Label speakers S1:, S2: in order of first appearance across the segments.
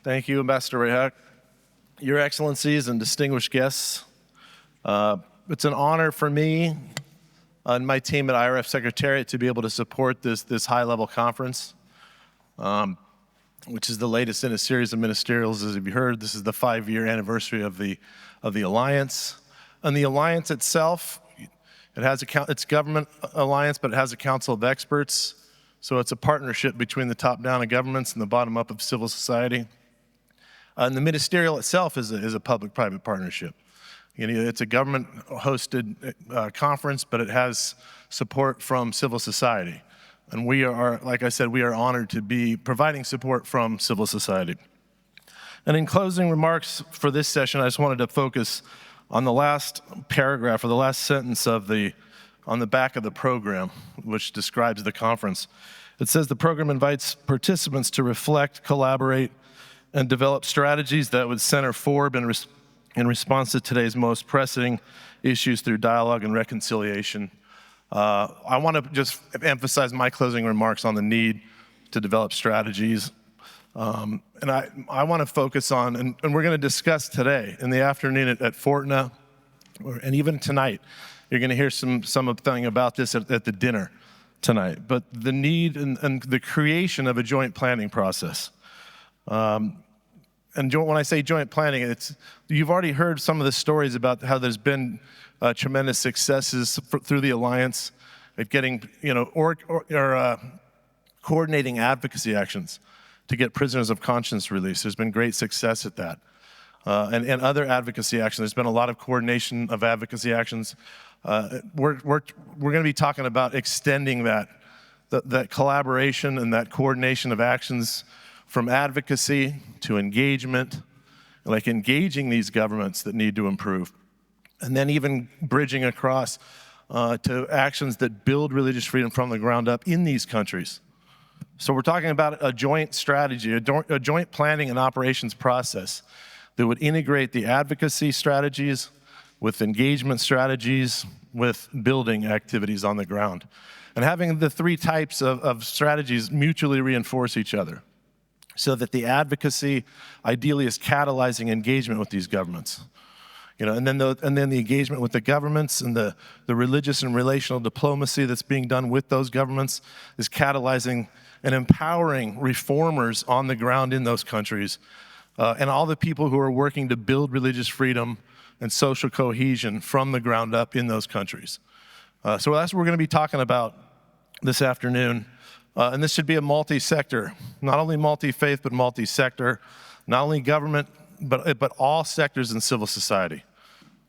S1: Thank you, Ambassador Rehak. Your Excellencies and distinguished guests, it's an honor for me and my team at IRF Secretariat to be able to support this high-level conference, which is the latest in a series of ministerials. As you've heard, this is the 5-year anniversary of the Alliance. And the Alliance itself, it's a government alliance, but it has a council of experts. So it's a partnership between the top-down of governments and the bottom-up of civil society. And the ministerial itself is a public-private partnership. It's a government-hosted conference, but it has support from civil society. And we are, like I said, we are honored to be providing support from civil society. And in closing remarks for this session, I just wanted to focus on the last paragraph or the last sentence on the back of the program, which describes the conference. It says the program invites participants to reflect, collaborate, and develop strategies that would center FORB in response to today's most pressing issues through dialogue and reconciliation. I want to just emphasize my closing remarks on the need to develop strategies. And I want to focus on, and we're going to discuss today in the afternoon at Fortna, and even tonight, you're going to hear something about this at the dinner tonight, but the need and the creation of a joint planning process. And when I say joint planning, you've already heard some of the stories about how there's been tremendous successes through the Alliance at getting, coordinating advocacy actions to get prisoners of conscience released. There's been great success at that. And other advocacy actions. There's been a lot of coordination of advocacy actions. We're going to be talking about extending that collaboration and that coordination of actions from advocacy to engagement, like engaging these governments that need to improve, and then even bridging across to actions that build religious freedom from the ground up in these countries. So we're talking about a joint strategy, a joint planning and operations process that would integrate the advocacy strategies with engagement strategies, with building activities on the ground. And having the three types of strategies mutually reinforce each other, so that the advocacy ideally is catalyzing engagement with these governments. And then the engagement with the governments and the religious and relational diplomacy that's being done with those governments is catalyzing and empowering reformers on the ground in those countries, and all the people who are working to build religious freedom and social cohesion from the ground up in those countries. So that's what we're going to be talking about this afternoon. And this should be a multi-sector, not only multi-faith, but multi-sector, not only government, but all sectors in civil society,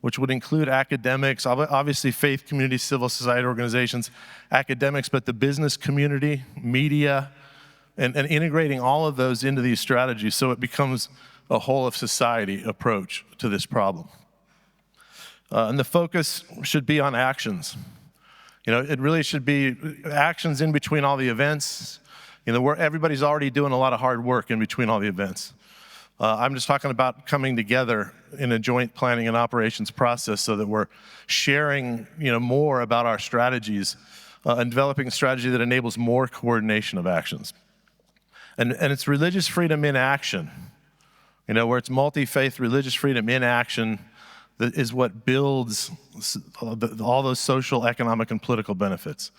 S1: which would include academics, obviously faith community, civil society organizations, academics, but the business community, media, and integrating all of those into these strategies so it becomes a whole of society approach to this problem. And the focus should be on actions. It really should be actions in between all the events, where everybody's already doing a lot of hard work in between all the events. I'm just talking about coming together in a joint planning and operations process so that we're sharing, more about our strategies and developing a strategy that enables more coordination of actions. And it's religious freedom in action, where it's multi-faith religious freedom in action that is what builds all those social, economic, and political benefits.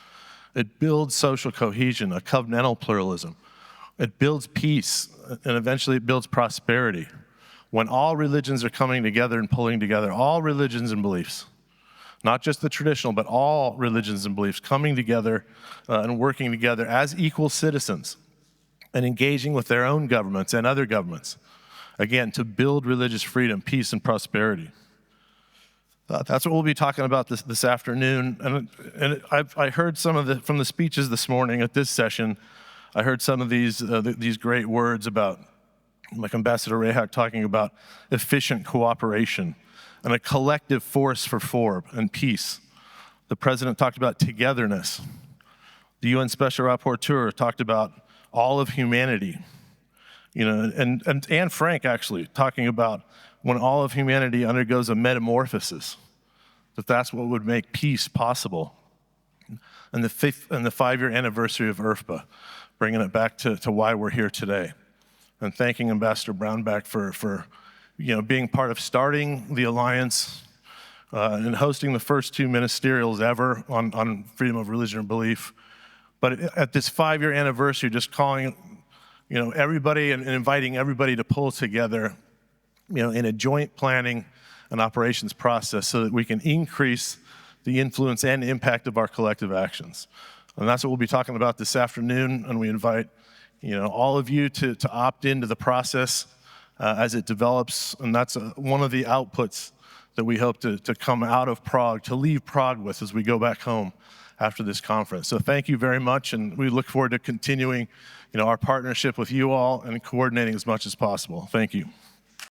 S1: It builds social cohesion, a covenantal pluralism. It builds peace, and eventually it builds prosperity. When all religions are coming together and pulling together, all religions and beliefs, not just the traditional, but all religions and beliefs coming together and working together as equal citizens and engaging with their own governments and other governments, again, to build religious freedom, peace, and prosperity. That's what we'll be talking about this afternoon. And I heard from the speeches this morning at this session, I heard some of these great words about, like Ambassador Rehak talking about efficient cooperation and a collective force for FORB and peace. The president talked about togetherness. The UN Special Rapporteur talked about all of humanity. And Anne Frank actually talking about when all of humanity undergoes a metamorphosis, that's what would make peace possible. And the 5-year anniversary of IRFPA, bringing it back to why we're here today. and thanking Ambassador Brownback for being part of starting the Alliance and hosting the first 2 ministerials ever on freedom of religion or belief. But at this 5-year anniversary, just calling everybody and inviting everybody to pull together in a joint planning and operations process so that we can increase the influence and impact of our collective actions. And that's what we'll be talking about this afternoon, and we invite all of you to opt into the process as it develops, and that's one of the outputs that we hope to come out of Prague, to leave Prague with as we go back home after this conference. So thank you very much, and we look forward to continuing our partnership with you all and coordinating as much as possible. Thank you.